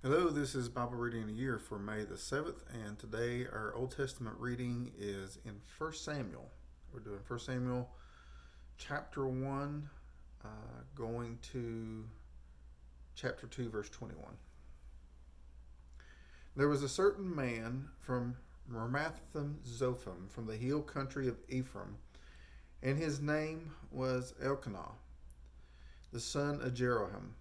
Hello, this is Bible Reading of the Year for May the 7th, and today our Old Testament reading is in 1 Samuel. We're doing 1 Samuel chapter 1, going to chapter 2, verse 21. There was a certain man from Ramathaim Zophim, from the hill country of Ephraim, and his name was Elkanah, the son of Jeroham,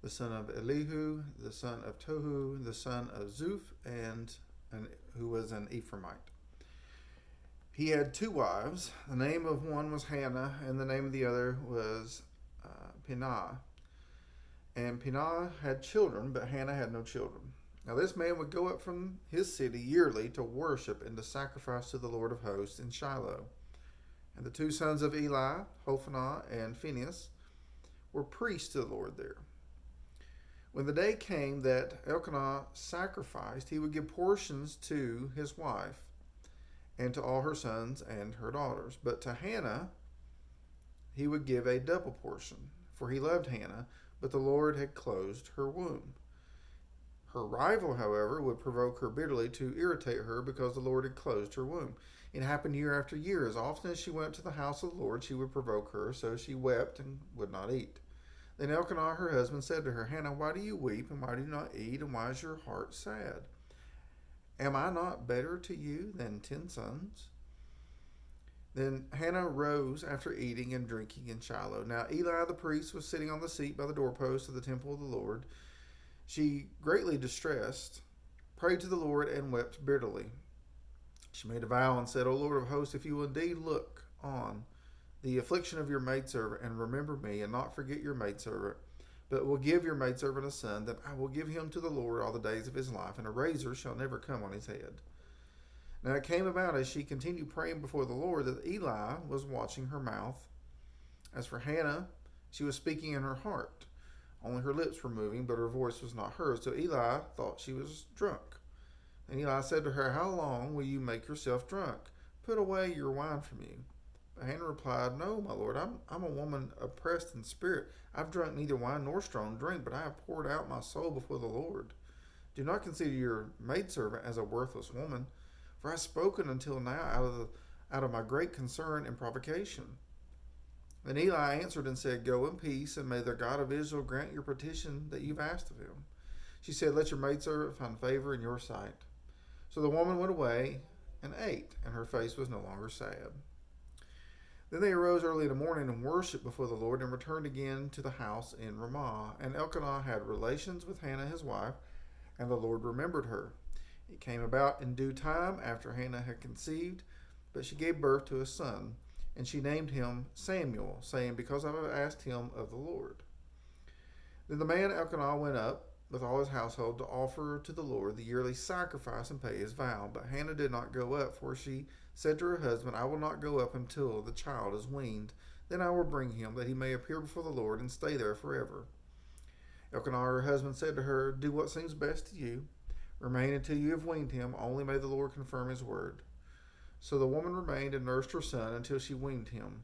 the son of Elihu, the son of Tohu, the son of Zuph, and who was an Ephraimite. He had two wives. The name of one was Hannah, and the name of the other was Peninnah. And Peninnah had children, but Hannah had no children. Now this man would go up from his city yearly to worship and to sacrifice to the Lord of hosts in Shiloh. And the two sons of Eli, Hophni and Phinehas, were priests to the Lord there. When the day came that Elkanah sacrificed, he would give portions to his wife and to all her sons and her daughters. But to Hannah he would give a double portion, for he loved Hannah, but the Lord had closed her womb. Her rival, however, would provoke her bitterly to irritate her because the Lord had closed her womb. It happened year after year. As often as she went to the house of the Lord, she would provoke her, so she wept and would not eat. Then Elkanah, her husband, said to her, Hannah, why do you weep, and why do you not eat, and why is your heart sad? Am I not better to you than 10 sons? Then Hannah rose after eating and drinking in Shiloh. Now Eli the priest was sitting on the seat by the doorpost of the temple of the Lord. She, greatly distressed, prayed to the Lord and wept bitterly. She made a vow and said, O Lord of hosts, if you will indeed look on the affliction of your maidservant, and remember me, and not forget your maidservant, but will give your maidservant a son, then I will give him to the Lord all the days of his life, and a razor shall never come on his head. Now it came about as she continued praying before the Lord that Eli was watching her mouth. As for Hannah, she was speaking in her heart. Only her lips were moving, but her voice was not heard. So Eli thought she was drunk. And Eli said to her, How long will you make yourself drunk? Put away your wine from you. Hannah replied, No, my lord, I'm a woman oppressed in spirit. I've drunk neither wine nor strong drink, but I have poured out my soul before the Lord. Do not consider your maidservant as a worthless woman, for I have spoken until now out of my great concern and provocation. Then Eli answered and said, Go in peace, and may the God of Israel grant your petition that you've asked of him. She said, Let your maidservant find favor in your sight. So the woman went away and ate, and her face was no longer sad. Then they arose early in the morning and worshipped before the Lord, and returned again to the house in Ramah. And Elkanah had relations with Hannah his wife, and the Lord remembered her. It came about in due time after Hannah had conceived, but she gave birth to a son, and she named him Samuel, saying, Because I have asked him of the Lord. Then the man Elkanah went up with all his household to offer to the Lord the yearly sacrifice and pay his vow. But Hannah did not go up, for she said to her husband, I will not go up until the child is weaned. Then I will bring him, that he may appear before the Lord and stay there forever. Elkanah, her husband, said to her, Do what seems best to you. Remain until you have weaned him. Only may the Lord confirm his word. So the woman remained and nursed her son until she weaned him.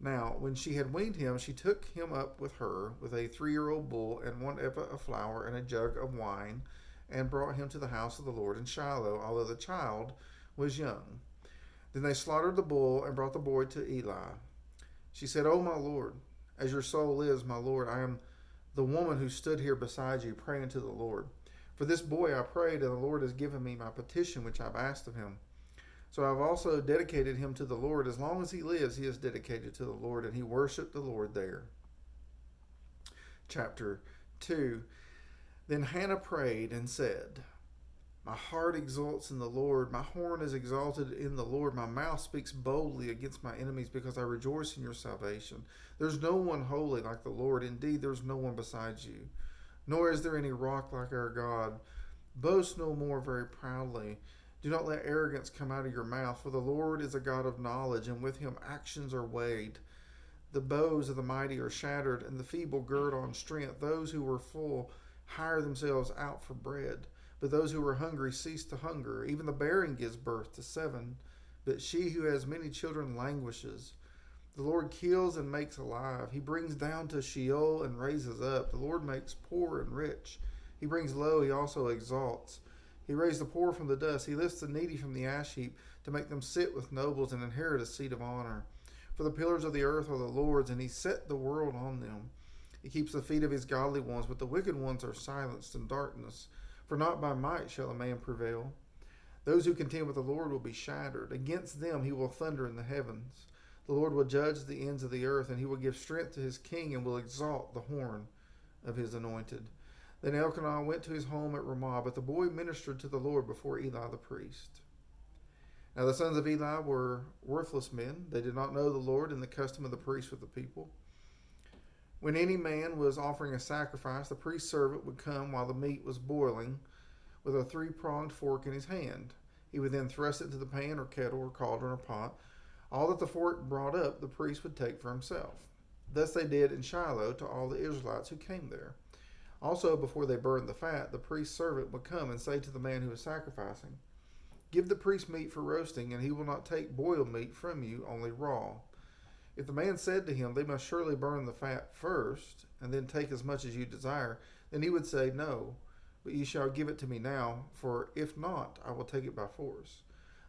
Now, when she had weaned him, she took him up with her with a 3-year-old bull and 1 ephah of flour and a jug of wine, and brought him to the house of the Lord in Shiloh, although the child was young. Then they slaughtered the bull and brought the boy to Eli. She said, O my Lord, as your soul lives, my Lord, I am the woman who stood here beside you praying to the Lord. For this boy I prayed, and the Lord has given me my petition which I've asked of him. So I've also dedicated him to the Lord. As long as he lives, he is dedicated to the Lord, and he worshiped the Lord there. Chapter 2. Then Hannah prayed and said, My heart exults in the Lord. My horn is exalted in the Lord. My mouth speaks boldly against my enemies, because I rejoice in your salvation. There's no one holy like the Lord. Indeed, there's no one besides you. Nor is there any rock like our God. Boast no more very proudly. Do not let arrogance come out of your mouth, for the Lord is a God of knowledge, and with him actions are weighed. The bows of the mighty are shattered, and the feeble gird on strength. Those who were full hire themselves out for bread, but those who are hungry cease to hunger. Even the barren gives birth to 7, but she who has many children languishes. The Lord kills and makes alive. He brings down to Sheol and raises up. The Lord makes poor and rich. He brings low, he also exalts. He raised the poor from the dust. He lifts the needy from the ash heap to make them sit with nobles and inherit a seat of honor. For the pillars of the earth are the Lord's, and he set the world on them. He keeps the feet of his godly ones, but the wicked ones are silenced in darkness. For not by might shall a man prevail. Those who contend with the Lord will be shattered. Against them he will thunder in the heavens. The Lord will judge the ends of the earth, and he will give strength to his king and will exalt the horn of his anointed. Then Elkanah went to his home at Ramah, but the boy ministered to the Lord before Eli the priest. Now the sons of Eli were worthless men. They did not know the Lord and the custom of the priest with the people. When any man was offering a sacrifice, the priest's servant would come while the meat was boiling with a three-pronged fork in his hand. He would then thrust it into the pan or kettle or cauldron or pot. All that the fork brought up, the priest would take for himself. Thus they did in Shiloh to all the Israelites who came there. Also, before they burned the fat, the priest's servant would come and say to the man who was sacrificing, "Give the priest meat for roasting, and he will not take boiled meat from you, only raw." If the man said to him, "They must surely burn the fat first, and then take as much as you desire," then he would say, "No, but you shall give it to me now, for if not, I will take it by force."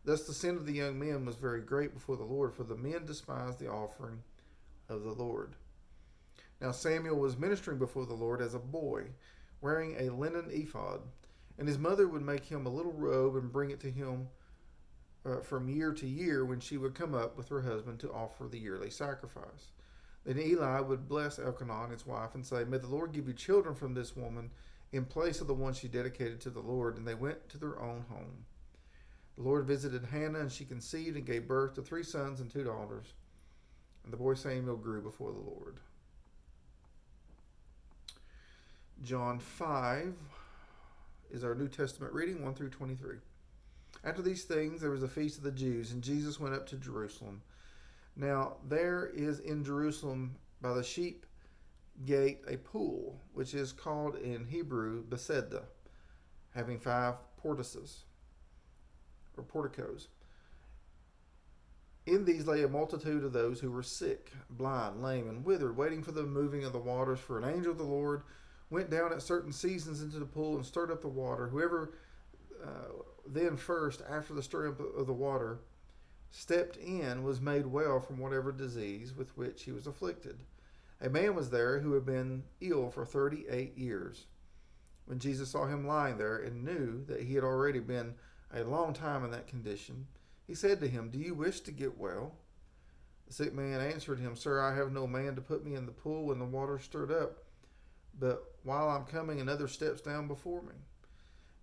Thus the sin of the young men was very great before the Lord, for the men despised the offering of the Lord. Now Samuel was ministering before the Lord as a boy, wearing a linen ephod, and his mother would make him a little robe and bring it to him from year to year when she would come up with her husband to offer the yearly sacrifice. Then Eli would bless Elkanah and his wife and say, "May the Lord give you children from this woman in place of the one she dedicated to the Lord," and they went to their own home. The Lord visited Hannah, and she conceived and gave birth to 3 sons and 2 daughters. And the boy Samuel grew before the Lord. John 5 is our New Testament reading, 1 through 23. After these things, there was a feast of the Jews, and Jesus went up to Jerusalem. Now there is in Jerusalem by the sheep gate a pool, which is called in Hebrew Bethesda, having 5 portices, or porticos. In these lay a multitude of those who were sick, blind, lame, and withered, waiting for the moving of the waters. For an angel of the Lord went down at certain seasons into the pool and stirred up the water. Whoever then first, after the stirring up of the water, stepped in was made well from whatever disease with which he was afflicted. A man was there who had been ill for 38 years. When Jesus saw him lying there and knew that he had already been a long time in that condition, he said to him, "Do you wish to get well?" The sick man answered him, "Sir, I have no man to put me in the pool when the water stirred up, but while I'm coming, another steps down before me."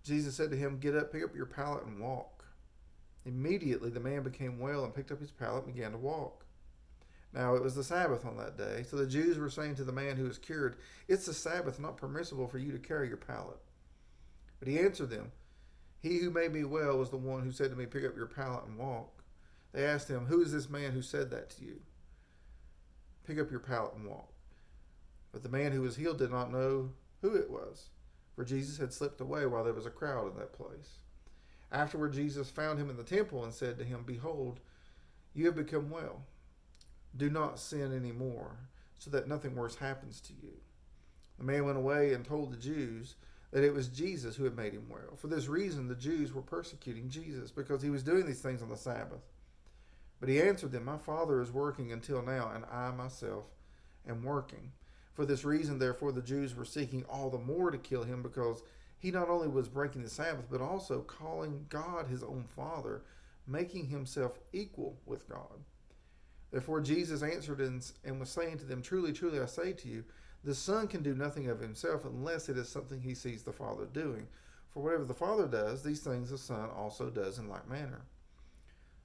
Jesus said to him, "Get up, pick up your pallet, and walk." Immediately the man became well and picked up his pallet and began to walk. Now it was the Sabbath on that day, so the Jews were saying to the man who was cured, "It's the Sabbath, not permissible for you to carry your pallet." But he answered them, "He who made me well was the one who said to me, 'Pick up your pallet and walk.'" They asked him, "Who is this man who said that to you? Pick up your pallet and walk." But the man who was healed did not know who it was, for Jesus had slipped away while there was a crowd in that place. Afterward, Jesus found him in the temple and said to him, "Behold, you have become well. Do not sin any more, so that nothing worse happens to you." The man went away and told the Jews that it was Jesus who had made him well. For this reason, the Jews were persecuting Jesus, because he was doing these things on the Sabbath. But he answered them, "My Father is working until now, and I myself am working." For this reason, therefore, the Jews were seeking all the more to kill him, because he not only was breaking the Sabbath, but also calling God his own Father, making himself equal with God. Therefore Jesus answered and was saying to them, "Truly, truly, I say to you, the Son can do nothing of himself unless it is something he sees the Father doing. For whatever the Father does, these things the Son also does in like manner.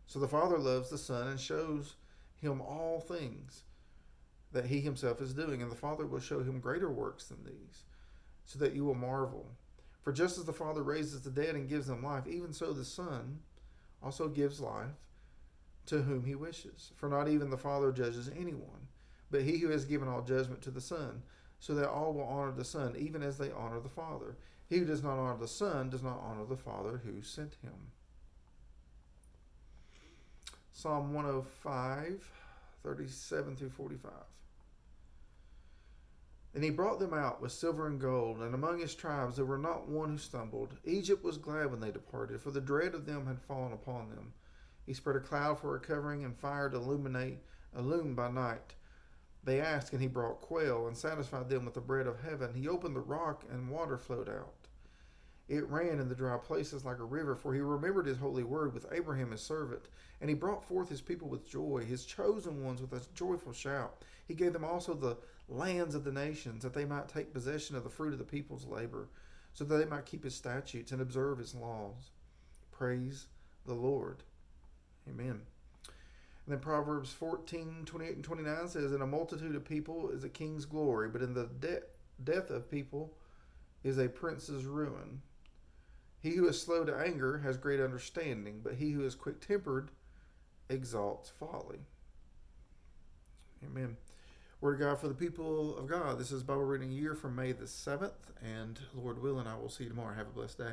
So the Father loves the Son and shows him all things that he himself is doing, and the Father will show him greater works than these, so that you will marvel. For just as the Father raises the dead and gives them life, even so the Son also gives life to whom he wishes. For not even the Father judges anyone, but he who has given all judgment to the Son, so that all will honor the Son, even as they honor the Father. He who does not honor the Son does not honor the Father who sent him." Psalm 105, 37 through 45. And he brought them out with silver and gold, and among his tribes there were not one who stumbled. Egypt was glad when they departed, for the dread of them had fallen upon them. He spread a cloud for a covering, and fire to illume by night. They asked, and he brought quail, and satisfied them with the bread of heaven. He opened the rock, and water flowed out. It ran in the dry places like a river, for he remembered his holy word with Abraham his servant. And he brought forth his people with joy, his chosen ones with a joyful shout. He gave them also the lands of the nations, that they might take possession of the fruit of the people's labor, so that they might keep his statutes and observe his laws. Praise the Lord. Amen. And then Proverbs 14:28 and 29 says, in a multitude of people is a king's glory, but in the death of people is a prince's ruin. He who is slow to anger has great understanding, but he who is quick-tempered exalts folly. Amen. Word of God for the people of God. This is Bible reading year from May the 7th, and Lord willing, I will see you tomorrow. Have a blessed day.